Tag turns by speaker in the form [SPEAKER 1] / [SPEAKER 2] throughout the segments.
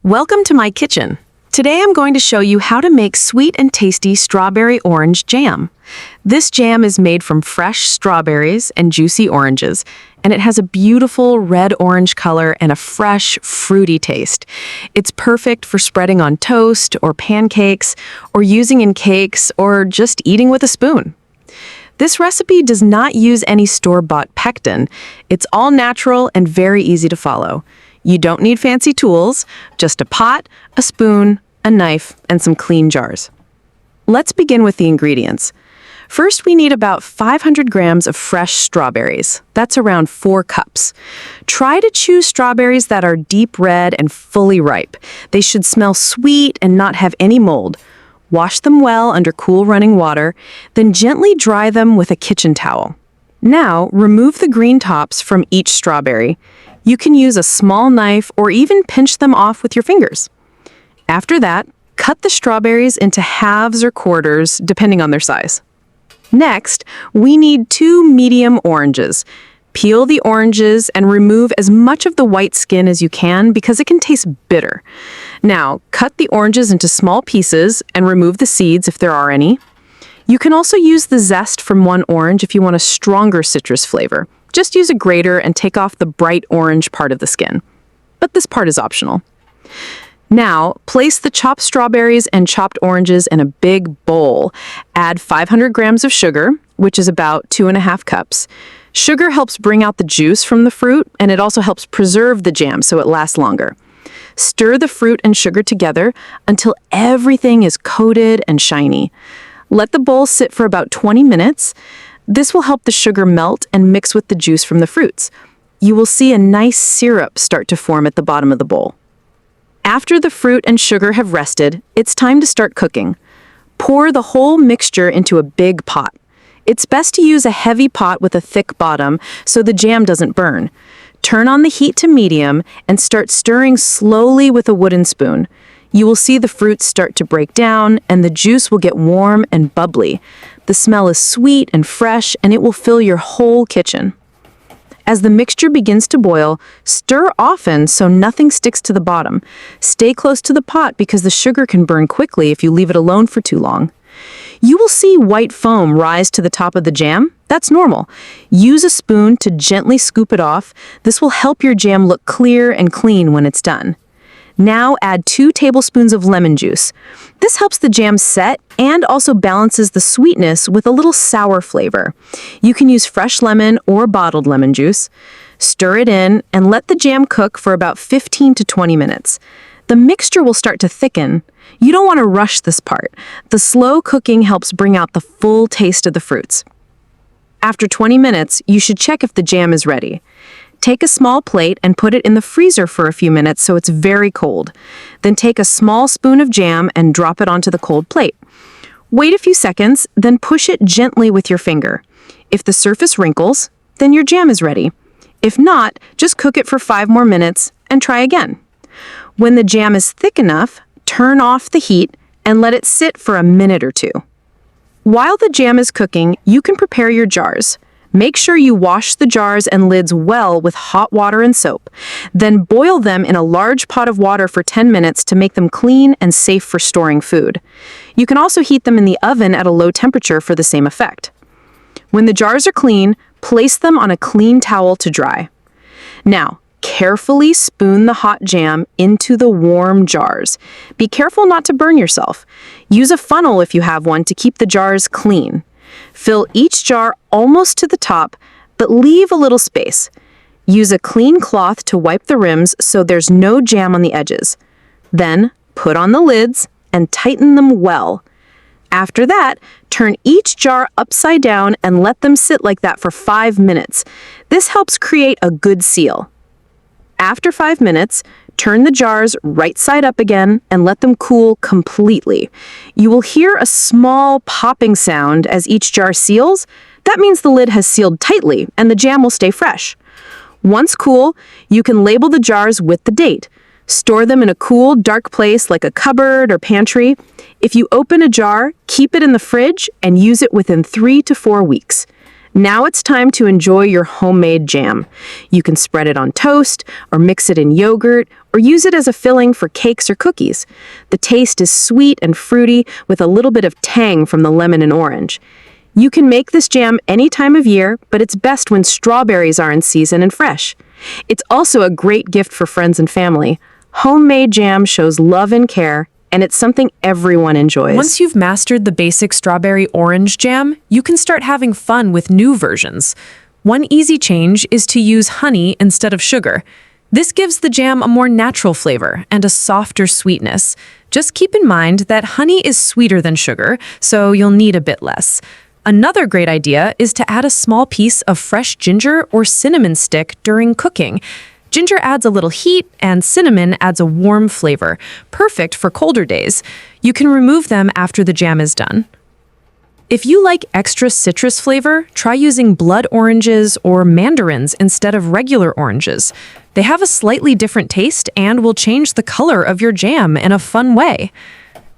[SPEAKER 1] Welcome to my kitchen. Today I'm going to show you how to make sweet and tasty strawberry orange jam. This jam is made from fresh strawberries and juicy oranges, and it has a beautiful red-orange color and a fresh, fruity taste. It's perfect for spreading on toast or pancakes, or using in cakes, or just eating with a spoon. This recipe does not use any store-bought pectin. It's all natural and very easy to follow. You don't need fancy tools, just a pot, a spoon, a knife, and some clean jars. Let's begin with the ingredients. First, we need about 500 grams of fresh strawberries. That's around 4 cups. Try to choose strawberries that are deep red and fully ripe. They should smell sweet and not have any mold. Wash them well under cool running water, then gently dry them with a kitchen towel. Now, remove the green tops from each strawberry. You can use a small knife or even pinch them off with your fingers. After that, cut the strawberries into halves or quarters, depending on their size. Next, we need 2 medium oranges. Peel the oranges and remove as much of the white skin as you can because it can taste bitter. Now, cut the oranges into small pieces and remove the seeds if there are any. You can also use the zest from one orange if you want a stronger citrus flavor. Just use a grater and take off the bright orange part of the skin. But this part is optional. Now, place the chopped strawberries and chopped oranges in a big bowl. Add 500 grams of sugar, which is about 2.5 cups. Sugar helps bring out the juice from the fruit, and it also helps preserve the jam so it lasts longer. Stir the fruit and sugar together until everything is coated and shiny. Let the bowl sit for about 20 minutes. This will help the sugar melt and mix with the juice from the fruits. You will see a nice syrup start to form at the bottom of the bowl. After the fruit and sugar have rested, it's time to start cooking. Pour the whole mixture into a big pot. It's best to use a heavy pot with a thick bottom so the jam doesn't burn. Turn on the heat to medium and start stirring slowly with a wooden spoon. You will see the fruits start to break down and the juice will get warm and bubbly. The smell is sweet and fresh and it will fill your whole kitchen. As the mixture begins to boil, stir often so nothing sticks to the bottom. Stay close to the pot because the sugar can burn quickly if you leave it alone for too long. You will see white foam rise to the top of the jam. That's normal. Use a spoon to gently scoop it off. This will help your jam look clear and clean when it's done. Now add 2 tablespoons of lemon juice. This helps the jam set and also balances the sweetness with a little sour flavor. You can use fresh lemon or bottled lemon juice. Stir it in and let the jam cook for about 15 to 20 minutes. The mixture will start to thicken. You don't want to rush this part. The slow cooking helps bring out the full taste of the fruits. After 20 minutes, you should check if the jam is ready. Take a small plate and put it in the freezer for a few minutes so it's very cold. Then take a small spoon of jam and drop it onto the cold plate. Wait a few seconds, then push it gently with your finger. If the surface wrinkles, then your jam is ready. If not, just cook it for 5 more minutes and try again. When the jam is thick enough, turn off the heat and let it sit for a minute or 2. While the jam is cooking, you can prepare your jars. Make sure you wash the jars and lids well with hot water and soap. Then boil them in a large pot of water for 10 minutes to make them clean and safe for storing food. You can also heat them in the oven at a low temperature for the same effect. When the jars are clean, place them on a clean towel to dry. Now, carefully spoon the hot jam into the warm jars. Be careful not to burn yourself. Use a funnel if you have one to keep the jars clean. Fill each jar almost to the top, but leave a little space. Use a clean cloth to wipe the rims so there's no jam on the edges. Then, put on the lids and tighten them well. After that, turn each jar upside down and let them sit like that for 5 minutes. This helps create a good seal. After 5 minutes, turn the jars right side up again and let them cool completely. You will hear a small popping sound as each jar seals. That means the lid has sealed tightly and the jam will stay fresh. Once cool, you can label the jars with the date. Store them in a cool, dark place like a cupboard or pantry. If you open a jar, keep it in the fridge and use it within 3 to 4 weeks. Now it's time to enjoy your homemade jam. You can spread it on toast, or mix it in yogurt, or use it as a filling for cakes or cookies. The taste is sweet and fruity with a little bit of tang from the lemon and orange. You can make this jam any time of year, but it's best when strawberries are in season and fresh. It's also a great gift for friends and family. Homemade jam shows love and care, and it's something everyone enjoys.
[SPEAKER 2] Once you've mastered the basic strawberry orange jam, you can start having fun with new versions. One easy change is to use honey instead of sugar. This gives the jam a more natural flavor and a softer sweetness. Just keep in mind that honey is sweeter than sugar, so you'll need a bit less. Another great idea is to add a small piece of fresh ginger or cinnamon stick during cooking. Ginger adds a little heat, and cinnamon adds a warm flavor, perfect for colder days. You can remove them after the jam is done. If you like extra citrus flavor, try using blood oranges or mandarins instead of regular oranges. They have a slightly different taste and will change the color of your jam in a fun way.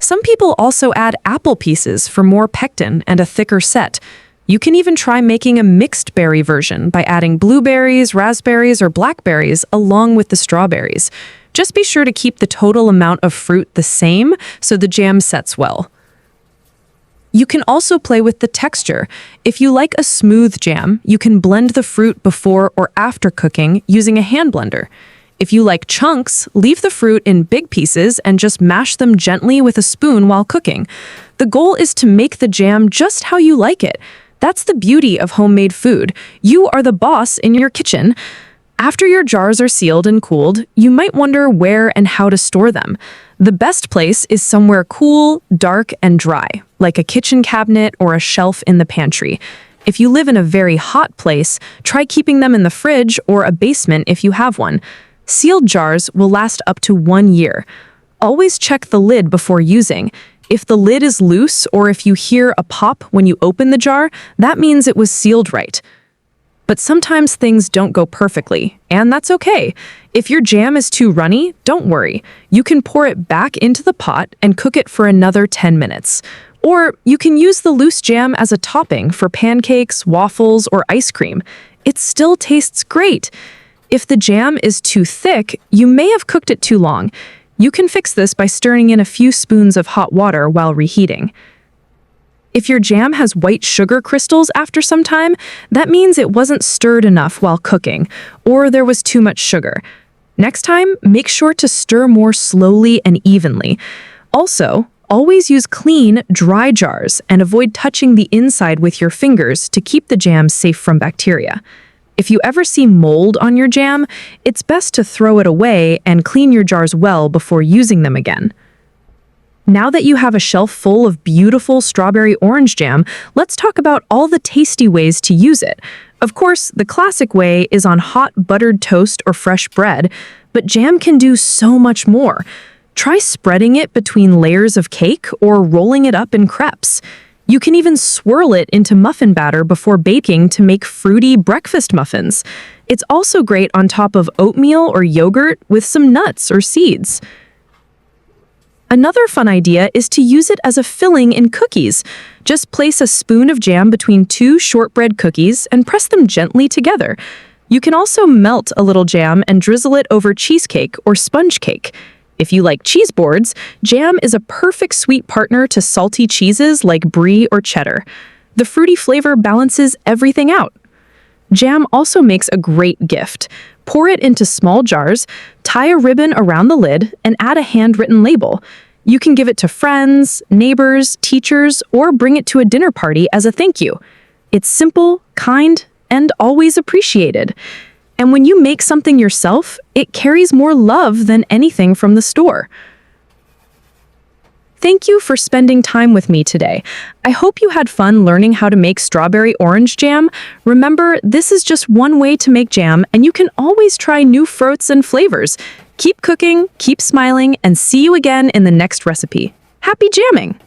[SPEAKER 2] Some people also add apple pieces for more pectin and a thicker set. You can even try making a mixed berry version by adding blueberries, raspberries, or blackberries along with the strawberries. Just be sure to keep the total amount of fruit the same so the jam sets well. You can also play with the texture. If you like a smooth jam, you can blend the fruit before or after cooking using a hand blender. If you like chunks, leave the fruit in big pieces and just mash them gently with a spoon while cooking. The goal is to make the jam just how you like it. That's the beauty of homemade food. You are the boss in your kitchen. After your jars are sealed and cooled, you might wonder where and how to store them. The best place is somewhere cool, dark, and dry, like a kitchen cabinet or a shelf in the pantry. If you live in a very hot place, try keeping them in the fridge or a basement if you have one. Sealed jars will last up to 1 year. Always check the lid before using. If the lid is loose or if you hear a pop when you open the jar, that means it was sealed right. But sometimes things don't go perfectly, and that's okay. If your jam is too runny, don't worry. You can pour it back into the pot and cook it for another 10 minutes. Or you can use the loose jam as a topping for pancakes, waffles, or ice cream. It still tastes great. If the jam is too thick, you may have cooked it too long. You can fix this by stirring in a few spoons of hot water while reheating. If your jam has white sugar crystals after some time, that means it wasn't stirred enough while cooking, or there was too much sugar. Next time, make sure to stir more slowly and evenly. Also, always use clean, dry jars and avoid touching the inside with your fingers to keep the jam safe from bacteria. If you ever see mold on your jam, it's best to throw it away and clean your jars well before using them again. Now that you have a shelf full of beautiful strawberry orange jam, let's talk about all the tasty ways to use it. Of course, the classic way is on hot buttered toast or fresh bread, but jam can do so much more. Try spreading it between layers of cake or rolling it up in crepes. You can even swirl it into muffin batter before baking to make fruity breakfast muffins. It's also great on top of oatmeal or yogurt with some nuts or seeds. Another fun idea is to use it as a filling in cookies. Just place a spoon of jam between 2 shortbread cookies and press them gently together. You can also melt a little jam and drizzle it over cheesecake or sponge cake. If you like cheese boards, jam is a perfect sweet partner to salty cheeses like brie or cheddar. The fruity flavor balances everything out. Jam also makes a great gift. Pour it into small jars, tie a ribbon around the lid, and add a handwritten label. You can give it to friends, neighbors, teachers, or bring it to a dinner party as a thank you. It's simple, kind, and always appreciated. And when you make something yourself, it carries more love than anything from the store. Thank you for spending time with me today. I hope you had fun learning how to make strawberry orange jam. Remember, this is just one way to make jam, and you can always try new fruits and flavors. Keep cooking, keep smiling, and see you again in the next recipe. Happy jamming!